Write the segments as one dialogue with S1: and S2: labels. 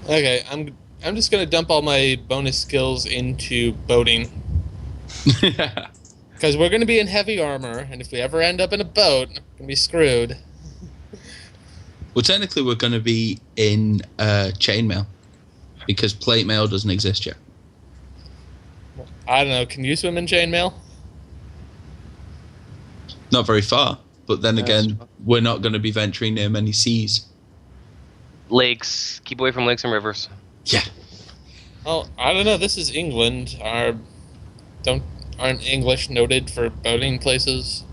S1: Okay, I'm just gonna dump all my bonus skills into boating
S2: Yeah.
S1: because we're gonna be in heavy armor, and if we ever end up in a boat, we're gonna be screwed.
S2: Well, technically, we're going to be in chainmail because plate mail doesn't exist yet.
S1: I don't know. Can you swim in chainmail?
S2: Not very far, but then
S3: That's
S2: again,
S3: true.
S2: we're not going to be venturing near many seas.
S3: Lakes. Keep away from lakes and rivers.
S2: Yeah.
S1: Well, I don't know. This is England. Don't aren't English noted for boating places?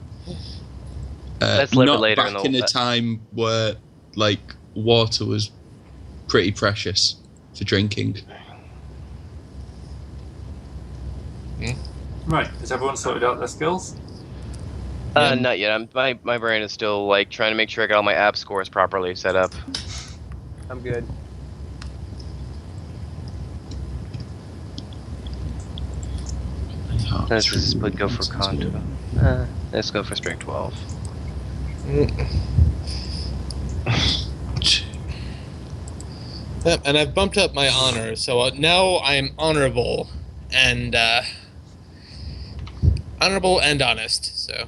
S3: That's a little bit
S2: Not
S3: later
S2: back in a time where, like, water was pretty precious for drinking.
S4: Right, has everyone sorted out their skills?
S2: Yeah.
S3: Not yet. My brain is still like trying to make sure I got all my app scores properly set up. I'm good. Let's just go for con. Let's go for strength 12.
S1: Yep, and I've bumped up my honor, so now I'm honorable and honest. So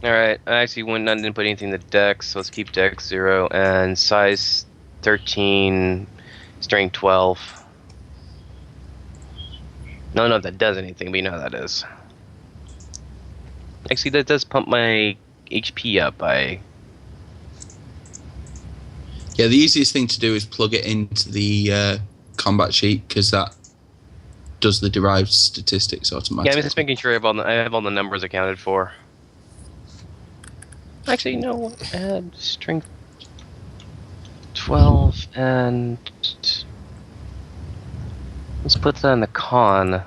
S3: All right. I actually didn't put anything in the dex, so let's keep dex 0 and size 13, strength 12. No, no, that does anything, but you know how that is. Actually, that does pump my HP up by.
S2: Yeah, the easiest thing to do is plug it into the combat sheet because that does the derived statistics
S3: Yeah,
S2: automatically.
S3: I'm just making sure I have all the numbers accounted for. Actually, no. Add strength 12 and let's put that in the con.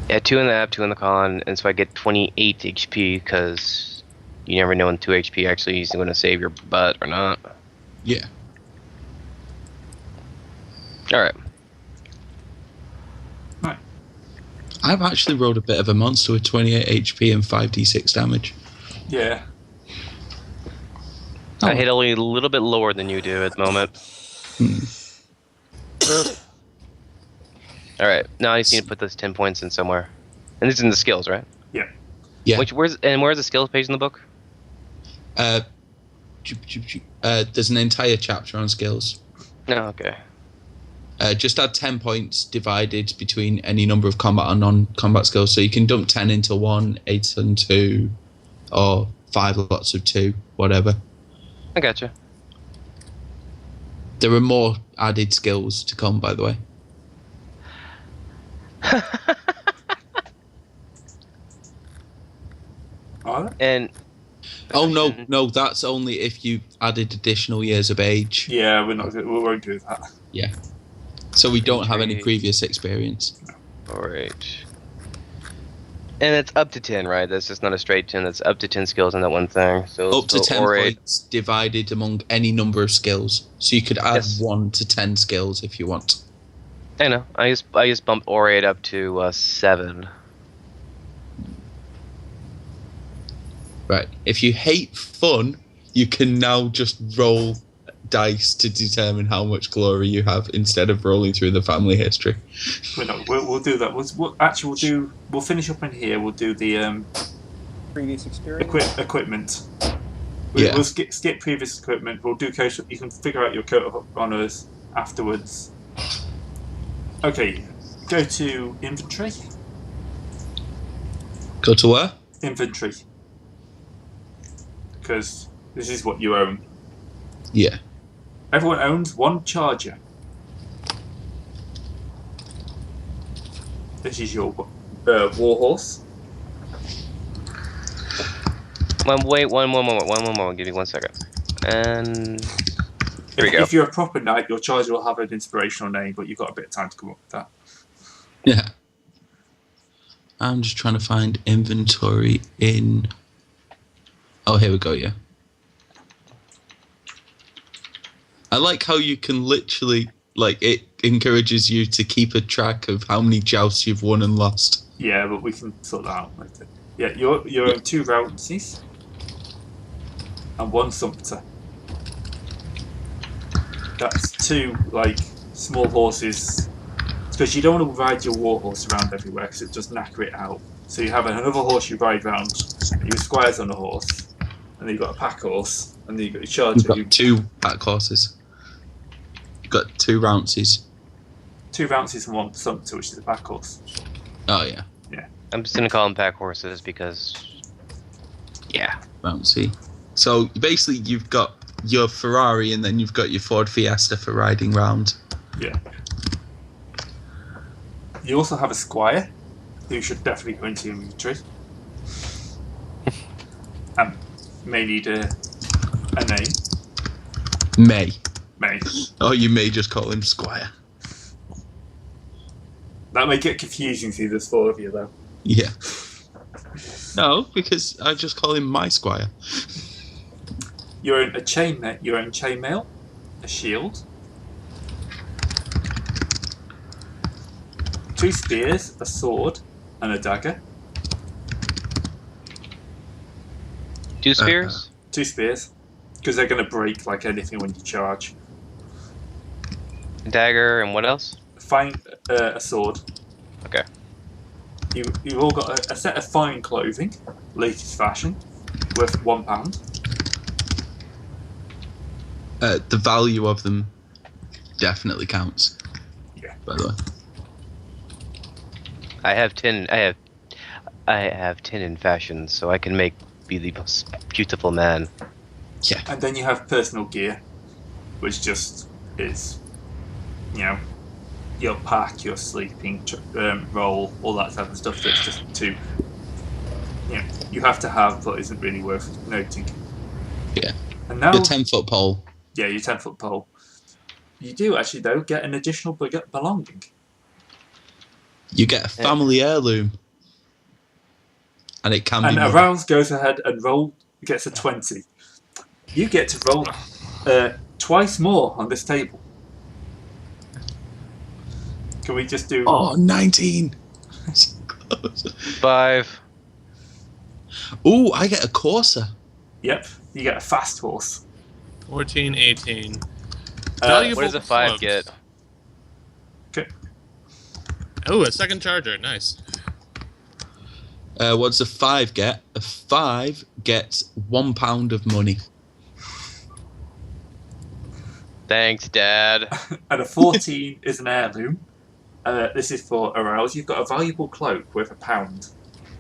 S3: Yeah, 2 in the app, 2 in the con, and so I get 28 HP because you never know when 2 HP actually is going to save your butt or not.
S2: Yeah.
S3: Alright.
S4: Right.
S2: I've actually rolled a bit of a monster with 28 HP and 5d6 damage.
S4: Yeah.
S3: I hit only a little bit lower than you do at the moment. Alright, now I just need to put those 10 points in somewhere. And this is in the skills, right?
S4: Yeah.
S2: Yeah.
S3: Where's the skills page in the book?
S2: There's an entire chapter on skills.
S3: No, okay.
S2: Just add 10 points divided between any number of combat and non-combat skills. So you can dump 10 into 1, 8 into 2, or 5 lots of 2, whatever.
S3: I gotcha.
S2: There are more added skills to come, by the way.
S4: Are there?
S3: And
S2: Oh, no, that's only if you added additional years of age.
S4: Yeah, we won't do that.
S2: Yeah. So we don't have any previous experience.
S3: Alright. And it's up to 10, right? That's just not a straight 10, that's up to 10 skills in that one thing. So
S2: Up to 10 points divided among any number of skills. So you could add 1 to 10 skills if you want.
S3: I know. I just bumped Orate up to 7.
S2: Right. If you hate fun, you can now just roll dice to determine how much glory you have instead of rolling through the family history.
S4: We'll do that. We'll finish up in here. We'll do the
S5: Previous experience.
S4: equipment.
S2: Yeah.
S4: We'll skip previous equipment. We'll do coat. You can figure out your coat of honors afterwards. Okay, go to inventory.
S2: Go to where?
S4: Inventory. Because this is what you own.
S2: Yeah.
S4: Everyone owns 1 charger. This is your warhorse.
S3: Wait, one more. Give me 1 second. And here we go.
S4: If you're a proper knight, your charger will have an inspirational name, but you've got a bit of time to come up with that.
S2: Yeah. I'm just trying to find inventory in... Oh, here we go, yeah. I like how you can literally Like, it encourages you to keep a track of how many jousts you've won and lost.
S4: Yeah, but we can sort that out later. Yeah, you're on 2 Rouncies and 1 Sumpter. That's 2 like small horses, because you don't want to ride your war horse around everywhere because it just knacker it out. So you have another horse you ride around. Your squire's on a horse, and then you've got a pack horse, and then you've got your charger.
S2: You've got 2 pack horses. You've got 2 Rouncies.
S4: 2 Rouncies and 1 Sumpter, which is a pack horse.
S2: Oh, yeah.
S3: I'm just gonna call them pack horses because, yeah.
S2: Rouncy. So basically, you've got your Ferrari, and then you've got your Ford Fiesta for riding round.
S4: Yeah. You also have a squire, who should definitely go into your inventory. And may need a name.
S2: May.
S4: May.
S2: Oh, you may just call him Squire.
S4: That may get confusing to there's 4 of you though.
S2: Yeah. No, because I just call him my Squire.
S4: You own a chainmail, a shield, 2 spears, a sword, and a dagger.
S3: 2 spears?
S4: 2 spears, because they're going to break like anything when you charge.
S3: A dagger, and what else?
S4: Find a sword.
S3: Okay.
S4: You've all got a set of fine clothing, latest fashion, worth £1.
S2: The value of them definitely counts.
S4: Yeah.
S2: By the way.
S3: I have 10 in fashion, so I can be the most beautiful man.
S2: Yeah.
S4: And then you have personal gear, which just is, your pack, your sleeping roll, all that type of stuff that's just you have to have, but isn't really worth noting.
S2: Yeah.
S4: And now,
S2: Your 10-foot pole.
S4: Yeah, your 10-foot pole. You do actually, though, get an additional belonging.
S2: You get a family heirloom. And it can be...
S4: And
S2: more.
S4: Arouse goes ahead and gets a 20. You get to roll twice more on this table. Can we just do...
S2: Oh, 19!
S3: 5.
S2: Ooh, I get a Corsa.
S4: Yep, you get a fast horse.
S1: 14, 18.
S3: What does a 5
S1: cloaks.
S3: get?
S4: Okay.
S1: Oh, a second charger. Nice.
S2: What does a 5 get? A 5 gets £1 of money.
S3: Thanks, Dad.
S4: And a 14 is an heirloom. This is for Arouse. You've got a valuable cloak worth £1.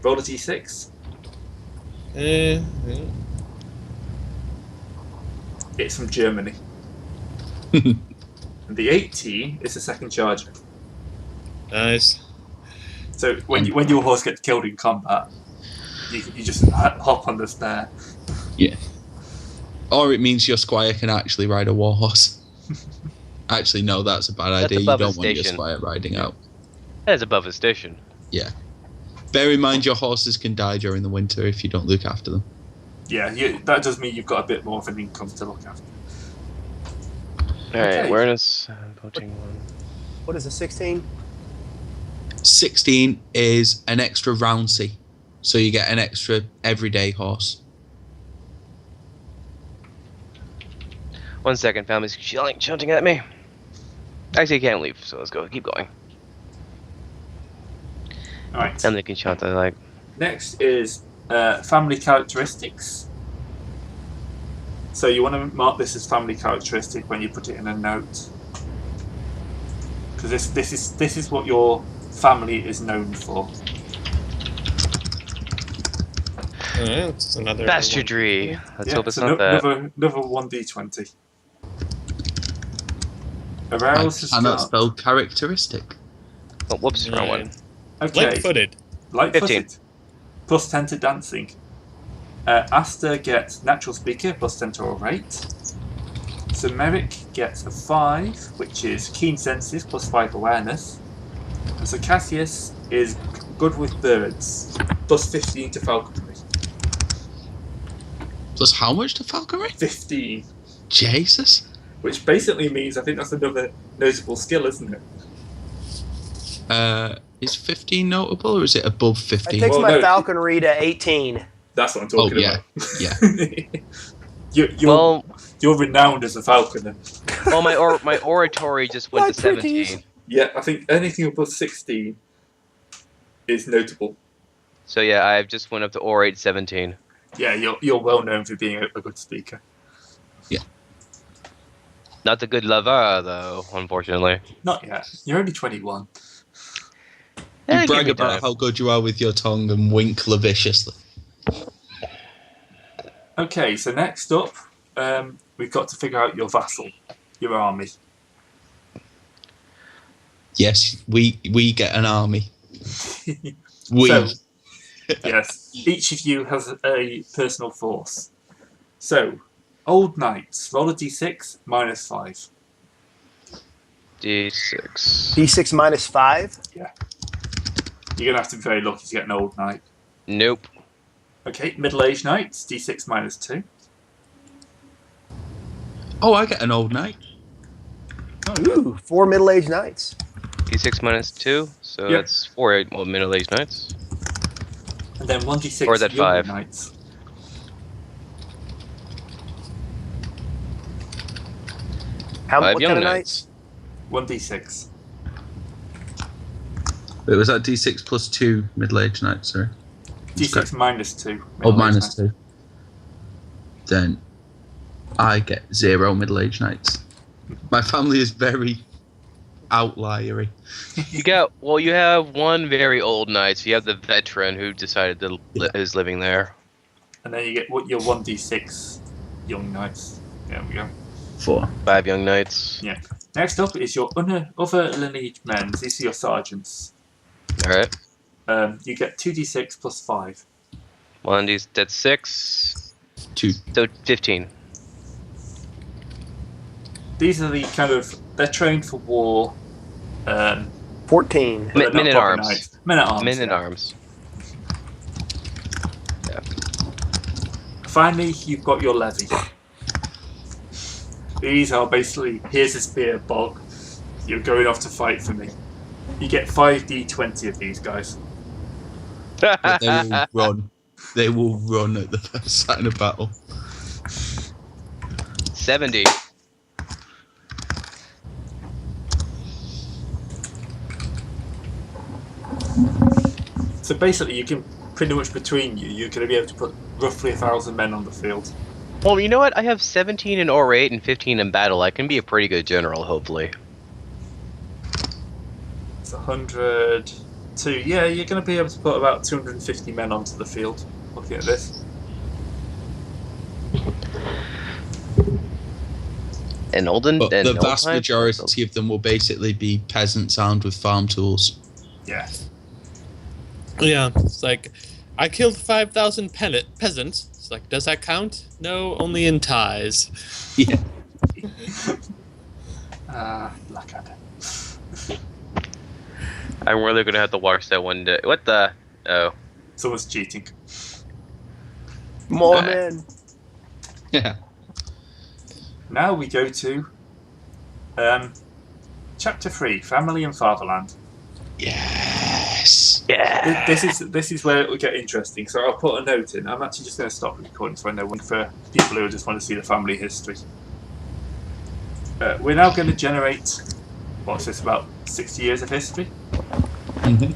S4: Roll a d6. It's from Germany. And the 18 is the second charger.
S1: Nice.
S4: So when your horse gets killed in combat, you just hop on the spare.
S2: Yeah. Or it means your squire can actually ride a war horse. Actually, no, that's a bad idea. You
S3: above
S2: don't
S3: a
S2: want your
S3: station.
S2: squire riding out.
S3: That is above a station.
S2: Yeah. Bear in mind your horses can die during the winter if you don't look after them.
S4: Yeah, that does mean you've got a bit more of an income to look after.
S3: Alright,
S4: Okay.
S3: awareness. Poaching 1.
S5: What is a 16?
S2: 16 is an extra Rouncy. So you get an extra everyday horse.
S3: 1 second, family's shouting at me. Actually, I can't leave, so let's go. Keep going.
S4: Alright.
S3: Family can shout, I like.
S4: Next is family characteristics. So you want to mark this as family characteristic when you put it in a note, because this is what your family is known for.
S1: It's another
S3: Bastardry. Let's hope it's
S4: so
S3: not that.
S4: Another 1d20.
S2: I
S4: Arouse has
S2: cannot
S4: got...
S2: spell characteristic.
S3: Oh, whoops, wrong one.
S4: Okay.
S1: Light-footed.
S4: Light-footed. Plus 10 to dancing. Aster gets natural speaker, plus 10 to rate. So Merrick gets a 5, which is keen senses, plus 5 awareness. And so Cassius is good with birds, plus 15 to falconry.
S2: Plus how much to falconry?
S4: 15.
S2: Jesus.
S4: Which basically means, I think that's another notable skill, isn't it?
S2: Is 15 notable, or is it above
S5: It
S2: 15?
S5: takes
S4: Well,
S5: my
S4: no.
S5: falconry to 18.
S4: That's what I'm talking
S2: yeah.
S4: about.
S2: Yeah.
S4: You're renowned as a falconer.
S3: Well, my oratory just went
S5: My
S3: to 17.
S5: pretties.
S4: Yeah, I think anything above 16 is notable.
S3: So yeah, I've just went up to orate 17.
S4: Yeah, you're well known for being a good speaker.
S3: Not the good lover though, unfortunately.
S4: Not yet. You're only 21.
S3: Yeah,
S2: You
S3: give
S2: brag
S3: me
S2: about
S3: time.
S2: how good you are with your tongue and wink lavishiously.
S4: Okay, so next up, we've got to figure out your vassal, your army.
S2: Yes, we get an army. We.
S4: So, yes, each of you has a personal force. So, old knights, roll a d6 minus 5.
S3: D6.
S5: D6 minus 5.
S4: You're going to have to be very lucky to get an old knight.
S3: Nope.
S4: Okay, middle-aged knights, d6 minus 2.
S2: Oh, I get an old knight.
S5: Ooh, 4 middle-aged knights.
S3: D6 minus 2, so
S4: Yep.
S3: that's 4 middle-aged knights.
S4: And then 1d6
S3: Or is that
S4: younger
S3: 5?
S4: knights.
S5: How
S3: 5
S5: what
S3: young
S5: kind of
S3: knights.
S5: knights?
S4: 1d6.
S2: Wait, was that D6 plus 2 middle-aged knights, sorry?
S4: d6 minus 2.
S2: Oh,
S4: middle-aged
S2: minus
S4: knights.
S2: 2. Then I get 0 middle-aged knights. My family is very outliery.
S3: You have one very old knight, so you have the veteran who decided to is living there.
S4: And then you get your 1d6 young knights. There we go.
S2: 4.
S3: 5 young knights.
S4: Next up is your other lineage men. These are your sergeants.
S3: Alright.
S4: You get 2d6 plus 5.
S3: That's 6.
S2: 2.
S3: So 15.
S4: These are the kind of... They're trained for war.
S5: 14.
S4: but they're not
S3: Men at
S4: proper
S3: arms.
S4: knights. Men at arms.
S3: Men at
S4: yeah.
S3: arms.
S4: Finally, you've got your levy. These are basically, here's a spear, bog. You're going off to fight for me. You get 5d20 of these guys.
S2: But they will run. They will run at the first sign of battle.
S3: 70.
S4: So basically, you can pretty much between you, you're going to be able to put roughly 1,000 men on the field.
S3: Well, you know what? I have 17 in orate and 15 in battle. I can be a pretty good general, hopefully.
S4: It's 100 to... Yeah, you're going to be able to put about 250 men onto the field, looking at this.
S3: And olden,
S2: But
S3: and
S2: the
S3: old
S2: vast
S3: times-
S2: majority of them will basically be peasants armed with farm tools.
S4: Yeah.
S1: Yeah, it's like, I killed 5,000 peasants. It's like, does that count? No, only in ties.
S2: Yeah.
S4: Blackadder.
S3: I'm really gonna have to watch that one day. What the? Oh.
S4: Someone's cheating.
S5: More men.
S2: Yeah.
S4: Now we go to Chapter 3, Family and Fatherland.
S2: Yes.
S3: Yeah.
S4: This is where it will get interesting. So I'll put a note in. I'm actually just going to stop recording so I know when for people who just want to see the family history. We're now going to generate, what's this, about 60 years of history?
S2: Mm-hmm.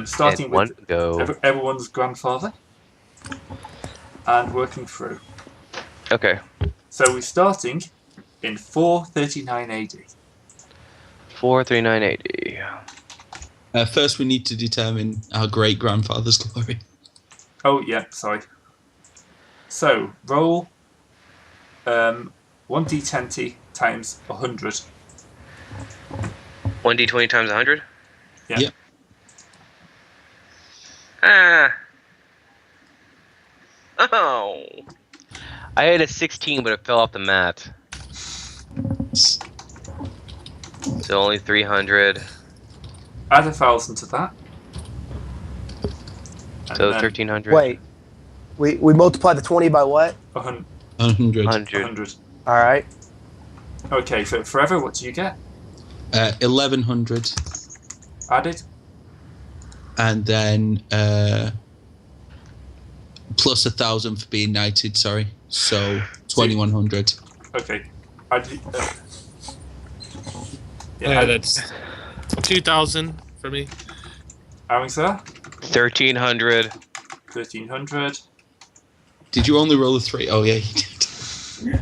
S4: Starting
S3: And one
S4: with
S3: go.
S4: everyone's grandfather and working through.
S3: Okay.
S4: So we're starting in 439 AD.
S3: 43980.
S2: First, we need to determine our great-grandfather's glory.
S4: Oh, yeah, sorry. So, roll 1d20 times 100.
S3: 1d20 times 100?
S4: Yeah.
S2: Yep.
S3: Ah. Oh. I had a 16, but it fell off the mat. So only 300.
S4: Add 1,000 to that. And
S3: So
S4: then
S3: 1,300.
S5: Wait. We multiply the 20 by what?
S4: 100.
S2: 100.
S3: 100.
S4: 100.
S5: All right.
S4: Okay, so forever, what do you get?
S2: 1,100,
S4: Added?
S2: and then plus 1,000 for being knighted. Sorry, so 2,100.
S4: Okay. Added,
S1: Yeah, that's 2,000 for me.
S4: Sir?
S3: 1,300.
S4: 1,300.
S2: Did you only roll a 3? Oh yeah, you did.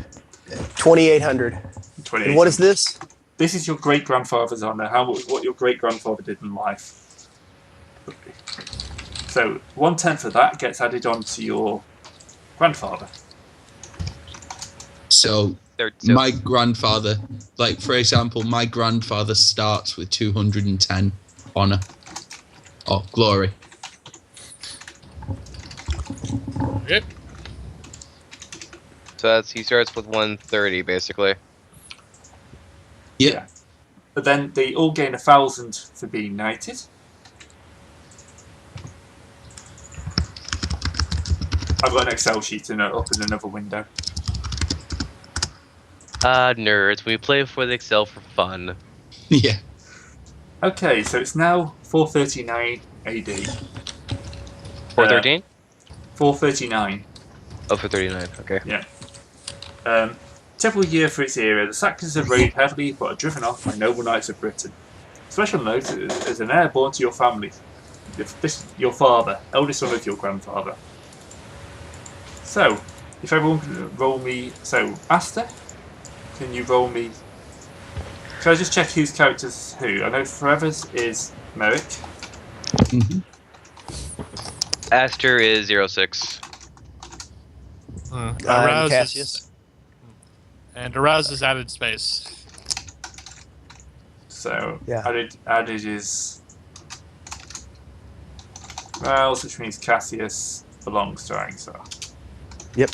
S5: 2,800.
S4: 28.
S5: And what is this?
S4: This is your great grandfather's honour. What your great grandfather did in life. So 1/10 of that gets added on to your grandfather.
S2: So
S3: So
S2: my grandfather, like for example, my grandfather starts with 210 honor or glory.
S1: Yep.
S3: so he starts with 130 basically.
S2: Yep.
S4: Yeah. But then they all gain 1,000 for being knighted. I've got an Excel sheet to note up in another window.
S3: Nerds. We play with Excel for fun.
S2: Yeah.
S4: Okay, so it's now 439 AD.
S3: 413?
S4: 439.
S3: Oh, 439. Okay.
S4: Yeah. Typical year for its era, the Saxons have reigned heavily but are driven off by noble knights of Britain. Special note, as an heir born to your family, your father, eldest son of your grandfather. So, if everyone can roll me... So, Asta, can you roll me... Can I just check whose character's who? I know Forever's is Merrick.
S2: Mm-hmm.
S3: Aster is 06.
S1: Arouse
S5: Cassius.
S1: is, and arouse is added space.
S4: So,
S5: Yeah.
S4: added is... Rouse, which means Cassius belongs to Angsar.
S5: Yep.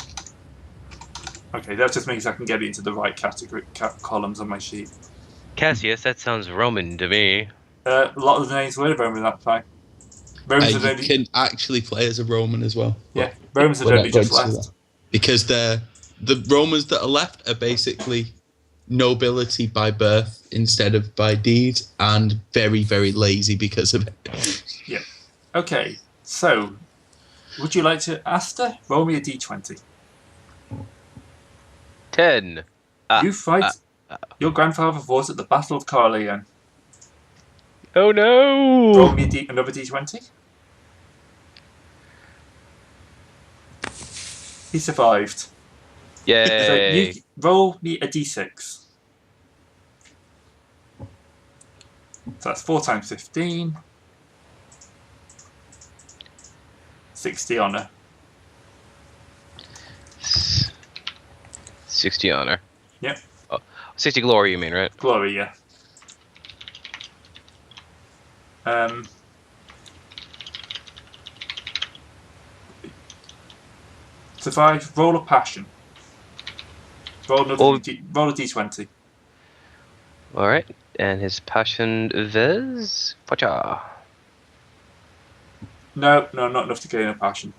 S4: Okay, that just means I can get it into the right category columns on my sheet.
S3: Cassius, that sounds Roman to me.
S4: A lot of the names were Roman that time. Romans had
S2: You
S4: only,
S2: can actually play as a Roman as well.
S4: yeah, Romans had
S2: We're
S4: only
S2: not
S4: just
S2: going to do
S4: left.
S2: that. Because the Romans that are left are basically nobility by birth instead of by deed, and very, very lazy because of it.
S4: Yeah. Okay, so would you like to, Asta, roll me a d20?
S3: 10.
S4: You fight. Your grandfather fought at the Battle of Carleon.
S3: Oh no!
S4: Roll me another d20. He survived.
S3: Yay!
S4: So you roll me a d6. So that's 4 times 15. 60 honor.
S3: 60 honor.
S4: Yep.
S3: Oh, 60 glory, you mean, right?
S4: Glory, yeah. Survive. Roll a passion. Roll another.
S3: Oh.
S4: Roll a d20.
S3: Alright, and his passion is... Pacha.
S4: No, not enough to gain a passion.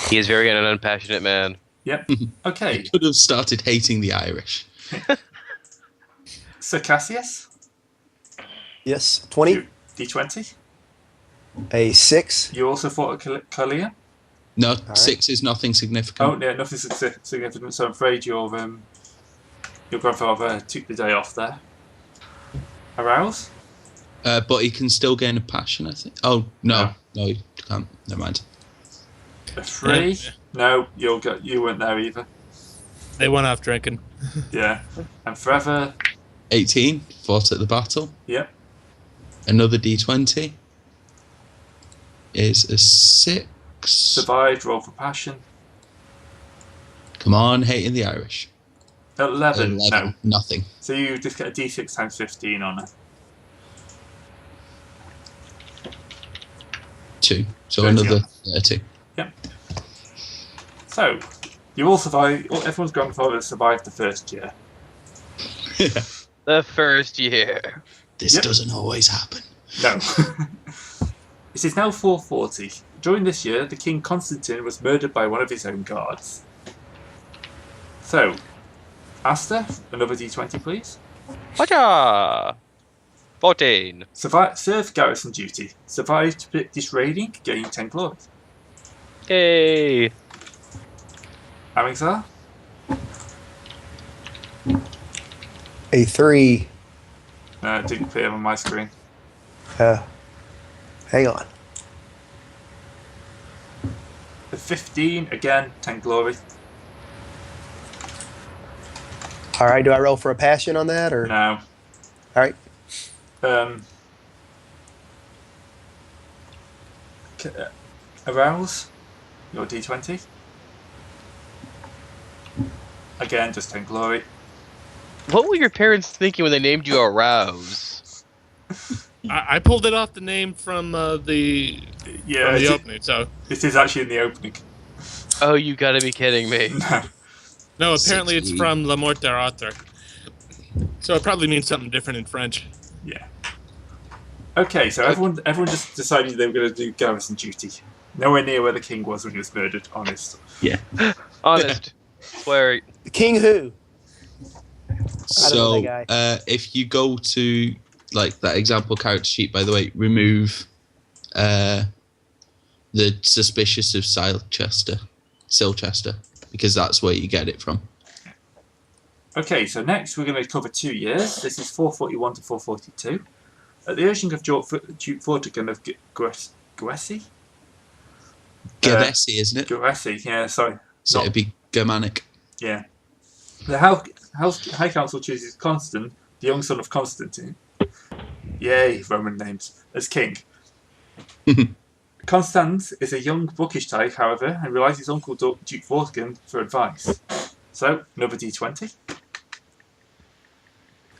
S3: He is very an unpassionate man.
S4: Yep. Okay.
S2: Could have started hating the Irish.
S4: Sir Cassius.
S5: Yes. 20.
S4: D20.
S5: A 6.
S4: You also fought at Carleon.
S2: No,
S5: right.
S2: 6 is nothing significant.
S4: Oh, yeah, nothing significant. So I'm afraid your grandfather took the day off there. Arouse.
S2: But he can still gain a passion, I think. Oh, no, you can't. Never mind.
S4: A 3.
S1: Yeah.
S4: No, you weren't there either.
S1: They went off drinking.
S4: Yeah. And forever.
S2: 18, fought at the battle.
S4: Yep.
S2: Another d20 is a 6.
S4: Survived. Roll for passion.
S2: Come on, hating the Irish.
S4: 11. No.
S2: Nothing.
S4: So you just get a d6 times 15 on it.
S2: 2. So
S4: 30.
S2: another 30.
S4: Yep. So you all survived. Everyone's grandfather survived the first year.
S3: The first year.
S2: This
S4: Yep.
S2: doesn't always happen.
S4: No. It is now 440. During this year, the King Constantine was murdered by one of his own guards. So, Asta, another D20, please.
S3: Wacha! 14.
S4: Serve garrison duty. Survived British raiding, gain 10 glory.
S3: Yay!
S4: Amixar,
S5: A 3.
S4: didn't appear on my screen.
S5: Hang on.
S4: A 15, again, 10 glory.
S5: All right. Do I roll for a passion on that, or?
S4: No.
S5: All right.
S4: Arouse, your D20. Again, just 10 glory.
S3: What were your parents thinking when they named you Arouse?
S1: I pulled it off the name from the opening. So
S4: It is actually in the opening.
S3: Oh, you gotta be kidding me.
S1: no, apparently it's
S2: 16.
S1: from La Mort d'Arthur. So it probably means something different in French.
S4: Yeah. Okay, so everyone just decided they were going to do garrison duty. Nowhere near where the king was when he was murdered, honest.
S2: Yeah.
S3: Honest. Swear.
S5: King who?
S2: So,
S5: that guy.
S2: if you go to like that example character sheet, by the way, remove the suspicious of Silchester, because that's where you get it from.
S4: Okay, so next we're going to cover 2 years. This is 441 to 442. At the urging of Duke Vortigern of Guessy?
S2: Gavesi, isn't it?
S4: Guessy, yeah, sorry.
S2: So it'd be Germanic.
S4: Yeah. The High Council chooses Constant, the young son of Constantine. Yay, Roman names. As king. Constans is a young, bookish type, however, and relies his uncle Duke Vortigern for advice. So, another D20.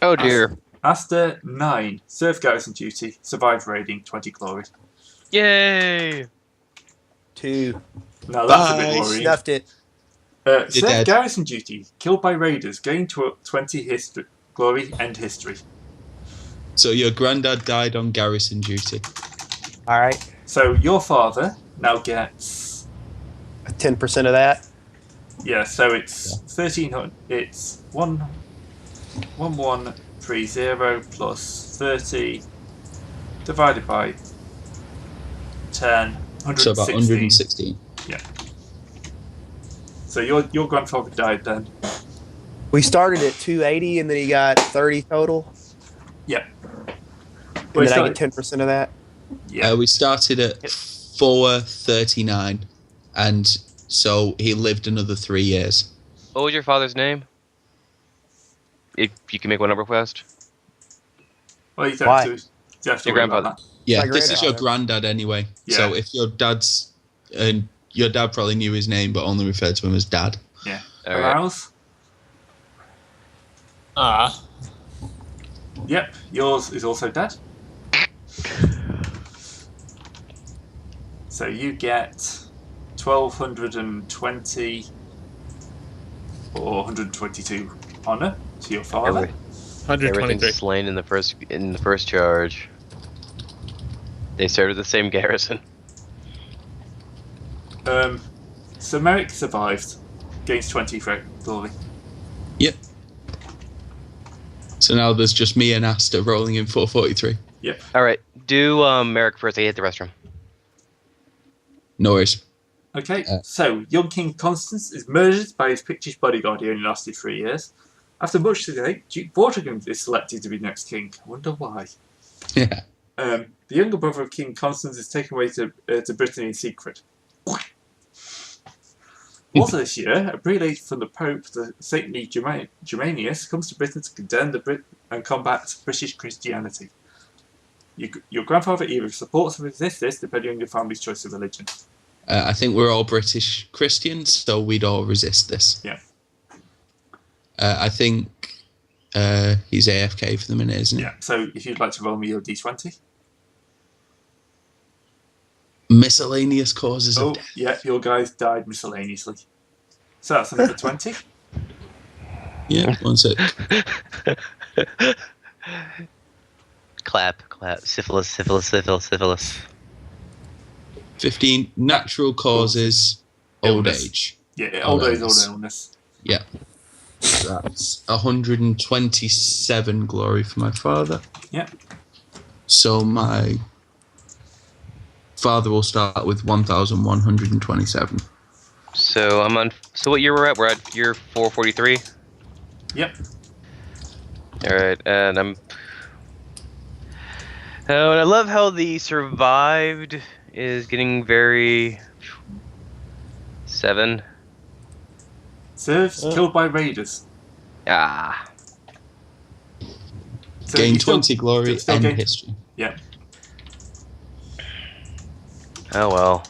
S3: Oh dear.
S4: Asta, 9. Serve garrison duty. Survive raiding, 20 glory.
S3: Yay!
S5: 2.
S4: Now that's a bit
S2: Bye.
S4: worrying.
S5: Snuffed it.
S2: You're
S4: Serve
S2: dead.
S4: garrison duty. Killed by raiders. Gain 20 glory. End history.
S2: So your granddad died on garrison duty.
S5: All right.
S4: So your father now gets
S5: 10% of that.
S4: Yeah, so it's 1300. It's 1130 plus 30 divided by 10.
S2: So about 116.
S4: Yeah. So your grandfather died then.
S5: We started at 280, and then he got 30 total.
S4: Yeah.
S5: And
S4: Well,
S5: then I get 10% of that.
S4: Yeah.
S2: We started at 439, and so he lived another 3 years.
S3: What was your father's name? If you can make one up request.
S4: Well, you don't
S5: Why?
S4: have to. You have to
S3: Your
S4: worry about
S3: grandfather.
S2: Yeah,
S5: My
S2: this is your
S5: grandfather.
S2: granddad anyway.
S4: Yeah.
S2: So if your dad's, and your dad probably knew his name, but only referred to him as dad.
S4: that. Yeah.
S3: All right.
S4: Arouse? Yep. Yours is also dead. So you get 1220 or 122 honor to your father.
S3: Every-
S1: 123.
S3: Everything's slain in the first charge. They served at the same garrison.
S4: So Merrick survived. Gains 20 for glory.
S2: Yep. So now there's just me and Asta rolling in 443.
S4: Yep.
S3: All right, do Merrick first. I hit the restroom.
S2: No worries.
S4: Okay, so young King Constance is murdered by his Pictish bodyguard. He only lasted 3 years. After much delay, Duke Vortigern is selected to be next king. I wonder why.
S2: Yeah.
S4: The younger brother of King Constance is taken away to Brittany in secret. Also this year, a prelate from the Pope, the saintly Germanius, comes to Britain to condemn and combat British Christianity. Your grandfather either supports or resists this, depending on your family's choice of religion.
S2: I think we're all British Christians, so we'd all resist this.
S4: Yeah.
S2: I think he's AFK for the minute, isn't he?
S4: Yeah. So if you'd like to roll me your d20.
S2: Miscellaneous causes
S4: Oh,
S2: of death.
S4: yeah, your guys died miscellaneously. So that's another 20.
S2: Yeah, one sec.
S3: Clap. Syphilis.
S2: 15 natural causes, old
S4: Illness.
S2: age.
S4: Yeah, old age, old
S2: illness.
S4: illness.
S2: Yeah. that's 127 glory for my father.
S4: Yep.
S2: So my father will start with 1,127.
S3: So I'm on. So what year we're at? We're at year 443.
S4: Yep.
S3: All right, and I'm. Oh, and I love how the survived is getting very. 7.
S4: Serves killed by raiders.
S3: Ah.
S4: So
S2: Gain
S4: you still-
S2: 20 glory,
S4: still
S2: end
S4: gain-
S2: history.
S4: Yeah.
S3: Oh well.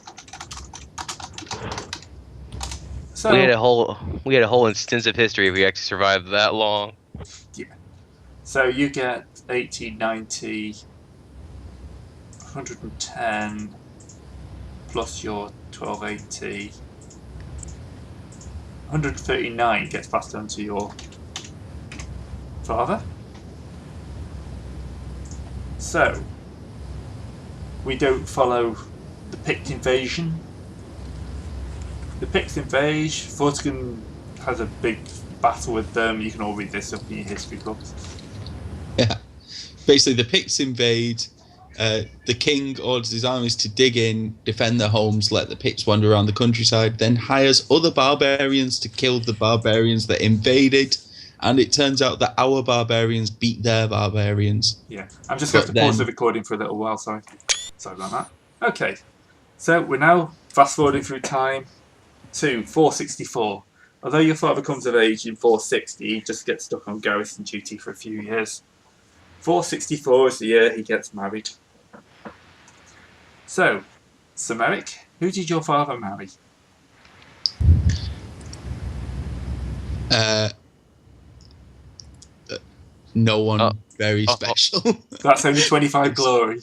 S4: So
S3: We had a whole instance of history if we actually survived that long.
S4: So you get 80, 90, 110 plus your 1280. 139 gets passed on to your father. So we don't follow the Pict invasion. The Picts invade. Vortigern has a big battle with them. You can all read this up in your history books.
S2: Yeah. Basically, the Picts invade. The king orders his armies to dig in, defend their homes, let the Picts wander around the countryside, then hires other barbarians to kill the barbarians that invaded. And it turns out that our barbarians beat their barbarians.
S4: Yeah, I'm just going to pause the recording for a little while. Sorry about that. Okay, so we're now fast forwarding through time to 464. Although your father comes of age in 460, he just gets stuck on garrison duty for a few years. 464 is the year he gets married. So, Sir Merrick, who did your father marry?
S2: No one very special.
S4: That's only 25 glory.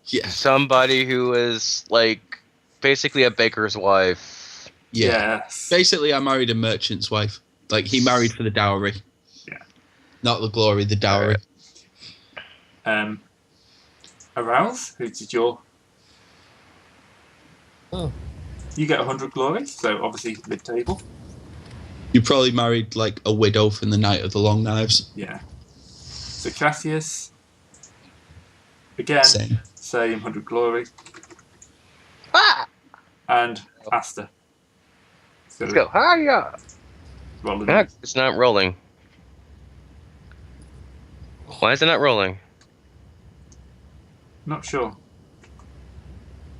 S2: Yeah.
S3: Somebody who is like basically a baker's wife.
S2: Yeah.
S4: Yes.
S2: Basically, I married a merchant's wife. Like, he married for the dowry.
S4: Yeah.
S2: Not the glory, the dowry.
S4: Arouse, who did your...
S1: Oh.
S4: You get 100 glory, so obviously mid-table.
S2: You probably married, like, a widow from the Night of the Long Knives.
S4: Yeah. So Cassius, again,
S2: Same.
S4: 100 glory.
S3: Ah!
S4: And Asta. So
S3: Let's go. Hiya!
S4: rolling.
S3: It's not rolling. Why is it not rolling?
S4: Not sure.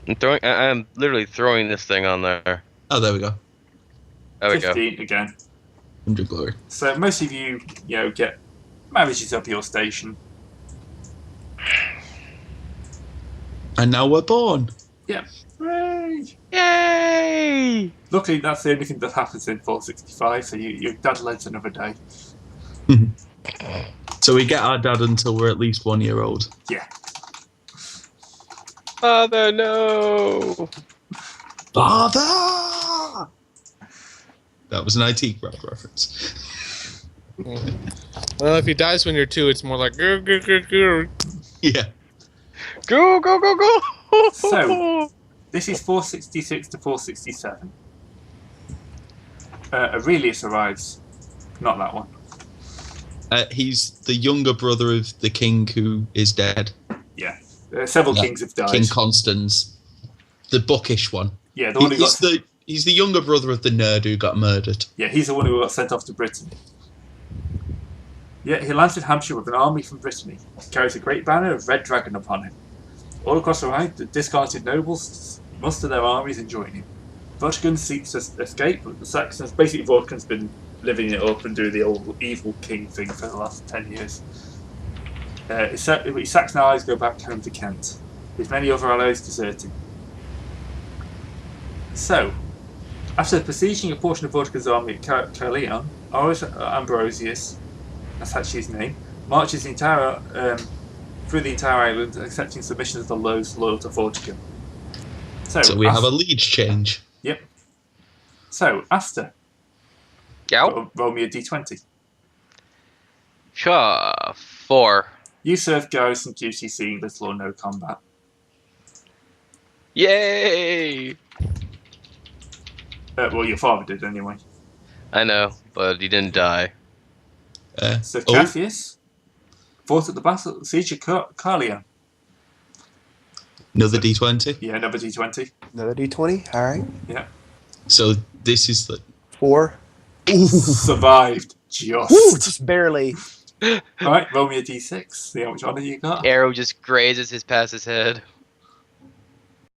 S3: I'm literally throwing this thing on there.
S2: Oh, there we go.
S3: There we go.
S4: 15 again.
S2: 100 glory.
S4: So most of you, get marriages up your station.
S2: And now we're born.
S4: Yeah. Hooray!
S3: Yay!
S4: Luckily, that's the only thing that happens in 465, so your dad lives another day.
S2: So we get our dad until we're at least 1 year old.
S4: Yeah.
S3: Father, no!
S2: Father! That was an IT reference.
S1: Well, if he dies when you're 2, it's more like grr, grr, grr, grr.
S2: Yeah.
S3: Go, go, go, go!
S4: So, this is 466 to 467. Aurelius arrives. Not that one.
S2: He's the younger brother of the king who is dead.
S4: Yeah. Several kings have died.
S2: King Constans. The bookish one.
S4: Yeah, the one who got...
S2: He's the younger brother of the nerd who got murdered.
S4: Yeah, he's the one who got sent off to Britain. Yeah, he lands in Hampshire with an army from Brittany. He carries a great banner of red dragon upon him. All across the Rhine, the discarded nobles muster their armies and join him. Vortigern seeks to escape, but the Saxons... Basically, Vortigern's been living it up and doing the old evil king thing for the last 10 years. His Saxon allies go back home to Kent, with many other allies deserting. So, after besieging a portion of Vortigern's army at Caerleon, Ambrosius, that's actually his name, marches the entire through the entire island, accepting submission of the lows loyal to Vortigern.
S2: So we have a lead change.
S4: Yep. So, Asta,
S3: Yow.
S4: roll me a d20.
S3: Sure. 4.
S4: You serve garrison duty, seeing little or no combat.
S3: Yay!
S4: Well, your father did anyway.
S3: I know, but he didn't die.
S4: So Cathius fought at the battle siege of Carlia.
S2: Another D20.
S4: Yeah, number D20.
S5: Another D20. All right.
S4: Yeah.
S2: So this is the
S5: 4.
S4: Survived. Just.
S5: Woo, just barely.
S4: Alright, roll me a D6. See how much honor you got.
S3: Arrow just grazes past his head.